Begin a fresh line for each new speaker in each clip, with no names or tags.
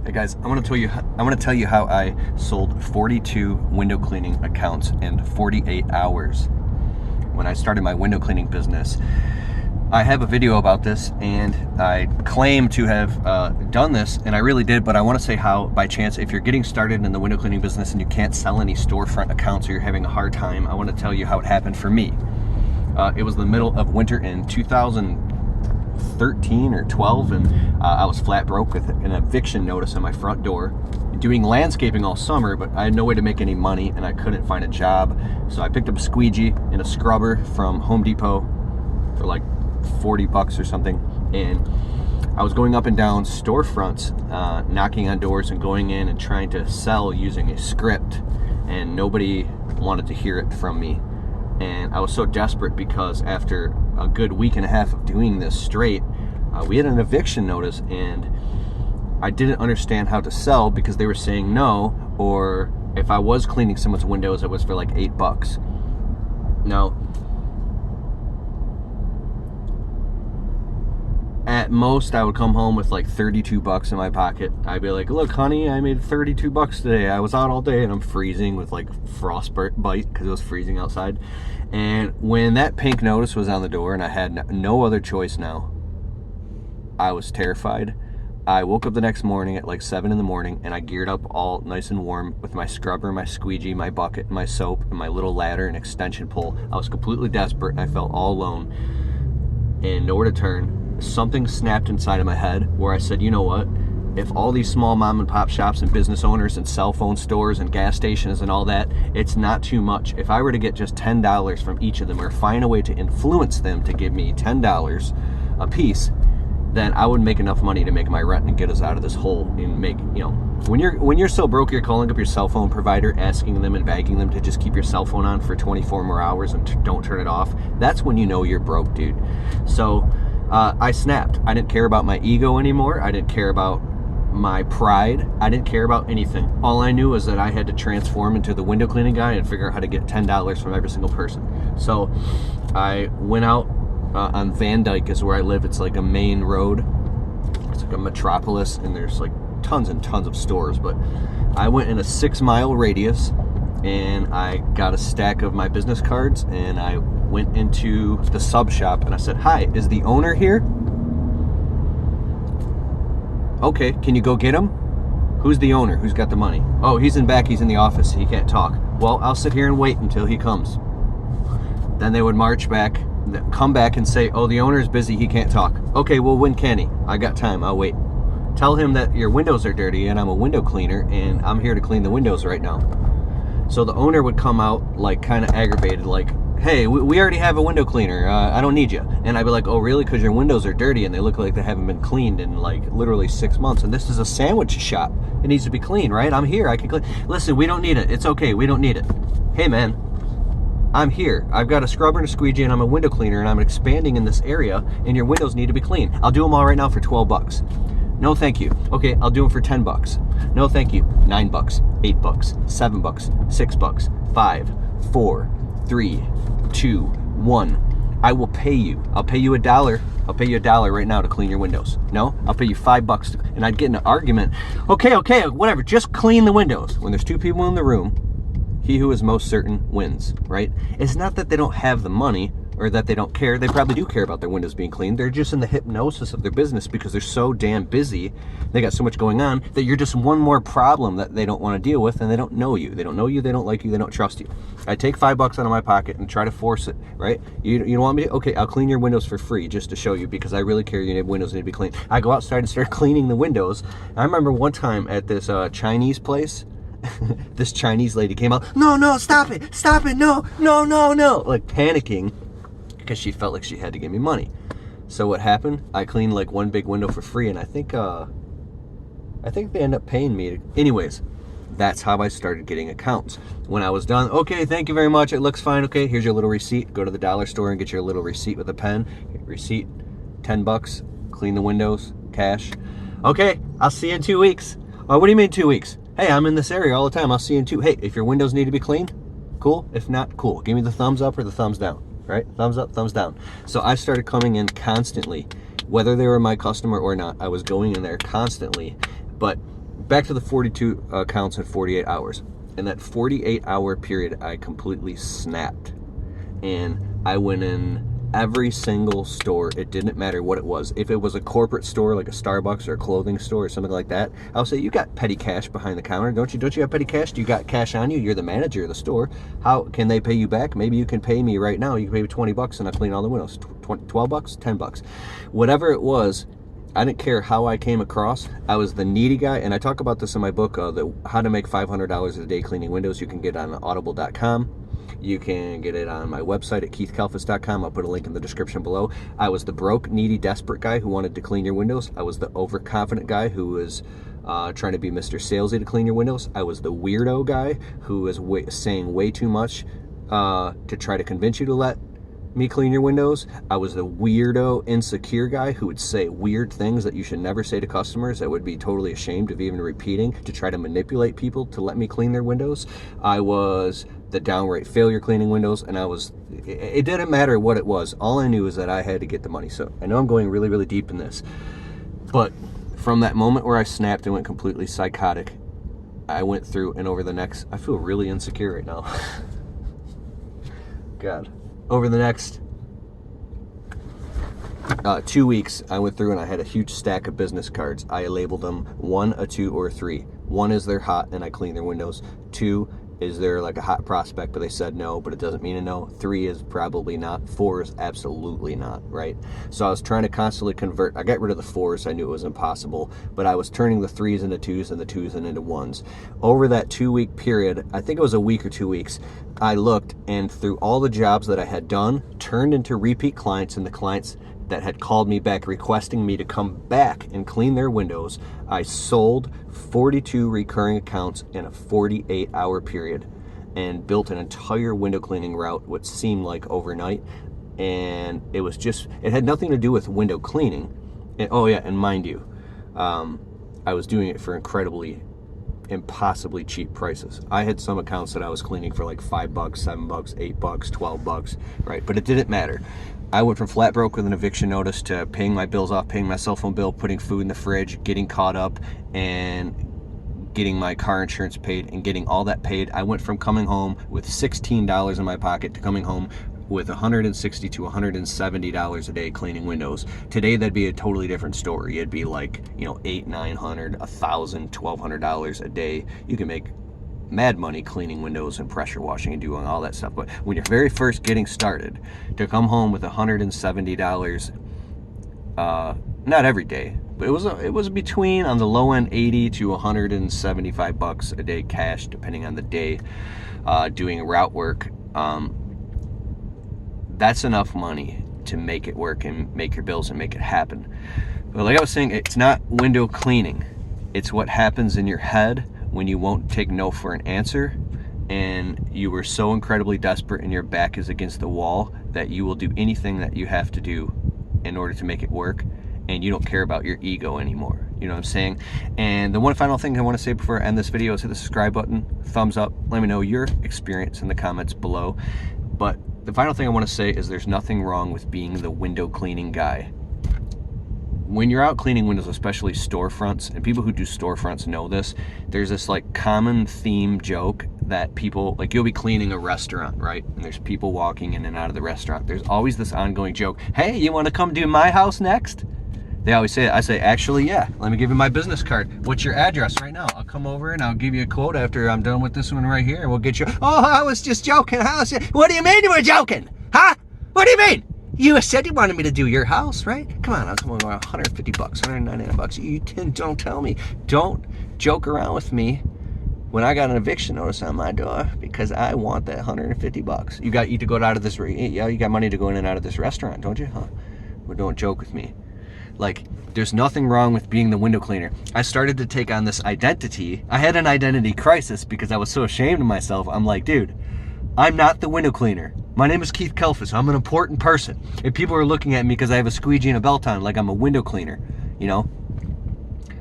Hey guys, I want to tell you how I sold 42 window cleaning accounts in 48 hours when I started my window cleaning business. I have a video about this, and I claim to have done this, and I really did, but I want to say how, by chance, if you're getting started in the window cleaning business and you can't sell any storefront accounts or you're having a hard time, I want to tell you how it happened for me. It was the middle of winter in 2013 or 12, and I was flat broke with an eviction notice on my front door, doing landscaping all summer, but I had no way to make any money and I couldn't find a job. So I picked up a squeegee and a scrubber from Home Depot for like 40 bucks or something, and I was going up and down storefronts, knocking on doors and going in and trying to sell using a script, and nobody wanted to hear it from me. And I was so desperate because after a good week and a half of doing this straight, we had an eviction notice, and I didn't understand how to sell because they were saying no, or if I was cleaning someone's windows, it was for like 8 bucks. Now, at most, I would come home with like 32 bucks in my pocket. I'd be like, look, honey, I made 32 bucks today. I was out all day and I'm freezing with like frostbite because it was freezing outside. And when that pink notice was on the door and I had no other choice now, I was terrified. I woke up the next morning at like 7 in the morning and I geared up all nice and warm with my scrubber, my squeegee, my bucket, my soap, and my little ladder and extension pole. I was completely desperate and I felt all alone and nowhere to turn. Something snapped inside of my head where I said, you know what? If all these small mom and pop shops and business owners and cell phone stores and gas stations and all that, it's not too much. If I were to get just $10 from each of them or find a way to influence them to give me $10 a piece, then I would make enough money to make my rent and get us out of this hole and make, you know, when you're so broke, you're calling up your cell phone provider, asking them and begging them to just keep your cell phone on for 24 more hours and don't turn it off. That's when you know you're broke, dude. So I snapped. I didn't care about my ego anymore. I didn't care about my pride. I didn't care about anything. All I knew was that I had to transform into the window cleaning guy and figure out how to get $10 from every single person. So I went out on Van Dyke is where I live. It's like a main road. It's like a metropolis, and there's like tons and tons of stores. But I went in a 6-mile radius, and I got a stack of my business cards, and I went into the sub shop and I said, hi, is the owner here? Okay, can you go get him? Who's the owner? Who's got the money? Oh, he's in back, he's in the office, he can't talk. Well, I'll sit here and wait until he comes. Then they would march back, come back and say, oh, the owner's busy, he can't talk. Okay, well, when can he? I got time, I'll wait. Tell him that your windows are dirty and I'm a window cleaner and I'm here to clean the windows right now. So the owner would come out like kind of aggravated, like, hey, we already have a window cleaner, I don't need you. And I'd be like, oh really, because your windows are dirty and they look like they haven't been cleaned in like literally 6 months, and this is a sandwich shop, it needs to be clean, right? I'm here, I can clean. Listen, we don't need it, it's okay, we don't need it. Hey man, I'm here, I've got a scrubber and a squeegee and I'm a window cleaner and I'm expanding in this area and your windows need to be clean. I'll do them all right now for 12 bucks. No, thank you. Okay, I'll do them for 10 bucks. No, thank you. 9 bucks, 8 bucks, 7 bucks, 6 bucks, 5, 4, 3, 2, 1. I will pay you. I'll pay you $1. I'll pay you $1 right now to clean your windows. No, I'll pay you 5 bucks. And I'd get in an argument. Okay, whatever. Just clean the windows. When there's 2 people in the room, he who is most certain wins, right? It's not that they don't have the money or that they don't care. They probably do care about their windows being cleaned. They're just in the hypnosis of their business because they're so damn busy. They got so much going on that you're just one more problem that they don't want to deal with, and they don't know you. They don't know you, they don't like you, they don't trust you. I take 5 bucks out of my pocket and try to force it, right? You don't want me to? Okay, I'll clean your windows for free just to show you because I really care your windows need to be cleaned. I go outside and start cleaning the windows. I remember one time at this Chinese place, this Chinese lady came out, no, stop it, no, like panicking, because she felt like she had to give me money. So what happened? I cleaned like one big window for free, and I think they end up paying me. Anyways, that's how I started getting accounts. When I was done, okay, thank you very much, it looks fine, okay, here's your little receipt. Go to the dollar store and get your little receipt with a pen. Receipt, 10 bucks, clean the windows, cash. Okay, I'll see you in 2 weeks. Oh, what do you mean 2 weeks? Hey, I'm in this area all the time, I'll see you in 2. Hey, if your windows need to be cleaned, cool. If not, cool. Give me the thumbs up or the thumbs down. Right? Thumbs up, thumbs down. So I started coming in constantly, whether they were my customer or not. I was going in there constantly. But back to the 42 accounts in 48 hours. In that 48-hour period, I completely snapped. And I went in every single store. It didn't matter what it was. If it was a corporate store like a Starbucks or a clothing store or something like that, I'll say, you got petty cash behind the counter, don't you have petty cash? Do you got cash on you? You're the manager of the store. How can they pay you back? Maybe you can pay me right now. You can pay me $20 and I'll clean all the windows. $12, $10, whatever it was. I didn't care how I came across. I was the needy guy, and I talk about this in my book, How to Make $500 a Day Cleaning Windows. You can get it on audible.com. You can get it on my website at keithkalfas.com. I'll put a link in the description below. I was the broke, needy, desperate guy who wanted to clean your windows. I was the overconfident guy who was trying to be Mr. Salesy to clean your windows. I was the weirdo guy who was saying way too much to try to convince you to let me clean your windows. I was the weirdo, insecure guy who would say weird things that you should never say to customers that would be totally ashamed of even repeating to try to manipulate people to let me clean their windows. I was the downright failure cleaning windows, and it didn't matter what it was. All I knew is that I had to get the money. So I know I'm going really, really deep in this, but from that moment where I snapped and went completely psychotic, I went through, and over the next, I feel really insecure right now. God. Over the next 2 weeks, I went through and I had a huge stack of business cards. I labeled them 1, a 2, or a 3. 1 is they're hot and I clean their windows. 2 is they're like a hot prospect, but they said no, but it doesn't mean a no. 3 is probably not. 4 is absolutely not, right? So I was trying to constantly convert. I got rid of the 4s. I knew it was impossible, but I was turning the 3s into 2s and the 2s into 1s. Over that 2-week period, I think it was a week or 2 weeks, I looked, and through all the jobs that I had done, turned into repeat clients, and the clients that had called me back requesting me to come back and clean their windows, I sold 42 recurring accounts in a 48-hour period and built an entire window cleaning route, what seemed like overnight. And it had nothing to do with window cleaning. And, oh yeah, and mind you, I was doing it for impossibly cheap prices. I had some accounts that I was cleaning for like $5, $7, $8, $12, right? But it didn't matter. I went from flat broke with an eviction notice to paying my bills off, paying my cell phone bill, putting food in the fridge, getting caught up, and getting my car insurance paid, and getting all that paid. I went from coming home with $16 in my pocket to coming home with $160 to $170 a day cleaning windows. Today, that'd be a totally different story. It'd be like, $800, $900, $1,000, $1,200 a day. You can make mad money cleaning windows and pressure washing and doing all that stuff. But when you're very first getting started, to come home with $170, not every day, but it was between, on the low end, $80 to $175 a day cash, depending on the day, doing route work. That's enough money to make it work and make your bills and make it happen. But like I was saying, it's not window cleaning. It's what happens in your head when you won't take no for an answer, and you were so incredibly desperate and your back is against the wall that you will do anything that you have to do in order to make it work, and you don't care about your ego anymore. You know what I'm saying? And the one final thing I want to say before I end this video is hit the subscribe button, thumbs up, let me know your experience in the comments below. But the final thing I want to say is there's nothing wrong with being the window cleaning guy. When you're out cleaning windows, especially storefronts, and people who do storefronts know this, there's this like common theme joke that people, like you'll be cleaning a restaurant, right? And there's people walking in and out of the restaurant. There's always this ongoing joke, hey, you want to come do my house next? They always say it. I say, actually, yeah, let me give you my business card. What's your address right now? I'll come over and I'll give you a quote after I'm done with this one right here, and we'll get you, oh, I was just joking. What do you mean you were joking? Huh? What do you mean? You said you wanted me to do your house, right? Come on, I'll come over $150, $199. You don't tell me. Don't joke around with me when I got an eviction notice on my door because I want that $150. You got to go out of this. Yeah, you got money to go in and out of this restaurant, don't you? Huh? Well, don't joke with me. Like, there's nothing wrong with being the window cleaner. I started to take on this identity. I had an identity crisis because I was so ashamed of myself. I'm like, dude, I'm not the window cleaner. My name is Keith Kalfas. I'm an important person. And people are looking at me because I have a squeegee and a belt on like I'm a window cleaner,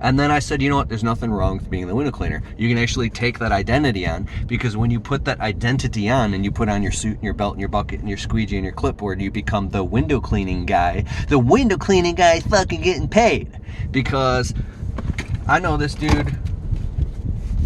And then I said, you know what? There's nothing wrong with being the window cleaner. You can actually take that identity on, because when you put that identity on and you put on your suit and your belt and your bucket and your squeegee and your clipboard, you become the window cleaning guy. The window cleaning guy is fucking getting paid. Because I know this dude